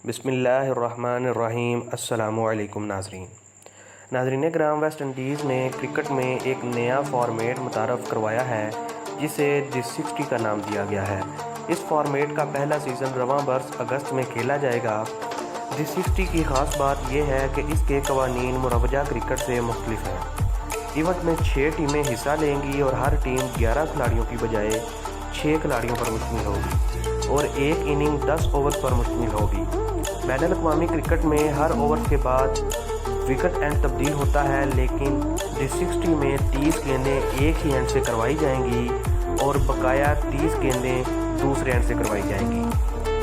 بسم اللہ الرحمن الرحیم۔ السلام علیکم ناظرین کرام، ویسٹ انڈیز نے کرکٹ میں ایک نیا فارمیٹ متعارف کروایا ہے جسے دی 60 کا نام دیا گیا ہے۔ اس فارمیٹ کا پہلا سیزن رواں برس اگست میں کھیلا جائے گا۔ دی 60 کی خاص بات یہ ہے کہ اس کے قوانین مروجہ کرکٹ سے مختلف ہیں۔ ایونٹ میں 6 ٹیمیں حصہ لیں گی اور ہر ٹیم 11 کھلاڑیوں کی بجائے 6 کھلاڑیوں پر مشتمل ہوگی اور ایک اننگ 10 اوورز پر مشتمل ہوگی۔ بین الاقوامی کرکٹ میں ہر اوور کے بعد وکٹ اینڈ تبدیل ہوتا ہے، لیکن دی 60 میں 30 گیندیں ایک ہی اینڈ سے کروائی جائیں گی اور بقایا 30 گیندیں دوسرے اینڈ سے کروائی جائیں گی۔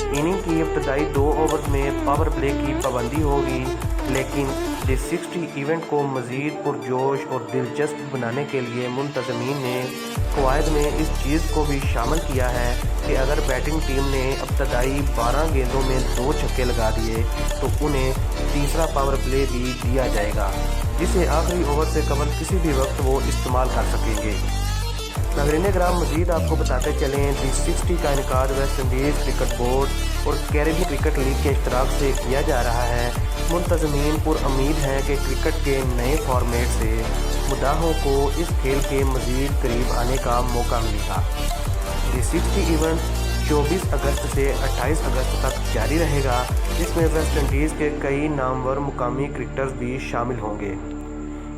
اننگ کی ابتدائی 2 اوورز میں پاور پلے کی پابندی ہوگی، لیکن دی 60 ایونٹ کو مزید پرجوش اور دلچسپ بنانے کے لیے منتظمین نے قواعد میں اس چیز کو بھی شامل کیا ہے کہ اگر بیٹنگ ٹیم نے ابتدائی 12 گیندوں میں 2 چھکے لگا دیے تو انہیں تیسرا پاور پلے بھی دیا جائے گا، جسے آخری اوور سے قبل کسی بھی وقت وہ استعمال کر سکیں گے۔ ناظرین کرام، مزید آپ کو بتاتے چلیں، دی 60 کا انعقاد ویسٹ انڈیز کرکٹ بورڈ اور کیریبین کرکٹ لیگ کے اشتراک سے کیا جا رہا ہے۔ منتظمین پر امید ہیں کہ کرکٹ کے نئے فارمیٹ سے مداحوں کو اس کھیل کے مزید قریب آنے کا موقع ملے گا۔ دی 60 ایونٹ 24 اگست سے 28 اگست تک جاری رہے گا، جس میں ویسٹ انڈیز کے کئی نامور مقامی کرکٹرز بھی شامل ہوں گے۔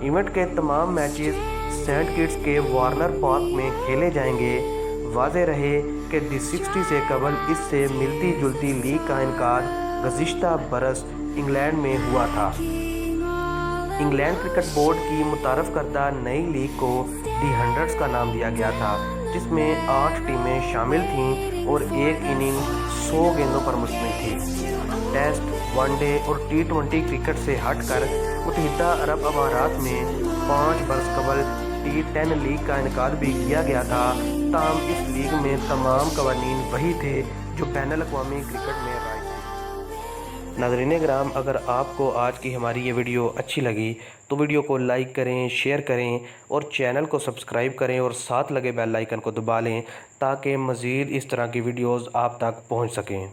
ایونٹ کے تمام میچز سینٹ کٹس کے وارنر پارک میں کھیلے جائیں گے۔ واضح رہے کہ دی 60 سے قبل اس سے ملتی جلتی لیگ کا انعقاد گزشتہ برس انگلینڈ میں ہوا تھا۔ انگلینڈ کرکٹ بورڈ کی متعارف کردہ نئی لیگ کو دی 100 کا نام دیا گیا تھا، جس میں 8 ٹیمیں شامل تھیں اور ایک اننگ 100 گیندوں پر مشتمل تھی۔ ٹیسٹ، ون ڈے اور T20 کرکٹ سے ہٹ کر متحدہ عرب امارات میں 5 برس قبل T10 لیگ کا انعقاد بھی کیا گیا تھا، تاہم اس لیگ میں تمام قوانین وہی تھے جو بین الاقوامی کرکٹ میں رائج تھے۔ ناظرین کرام، اگر آپ کو آج کی ہماری یہ ویڈیو اچھی لگی تو ویڈیو کو لائک کریں، شیئر کریں اور چینل کو سبسکرائب کریں اور ساتھ لگے بیل آئیکن کو دبا لیں تاکہ مزید اس طرح کی ویڈیوز آپ تک پہنچ سکیں۔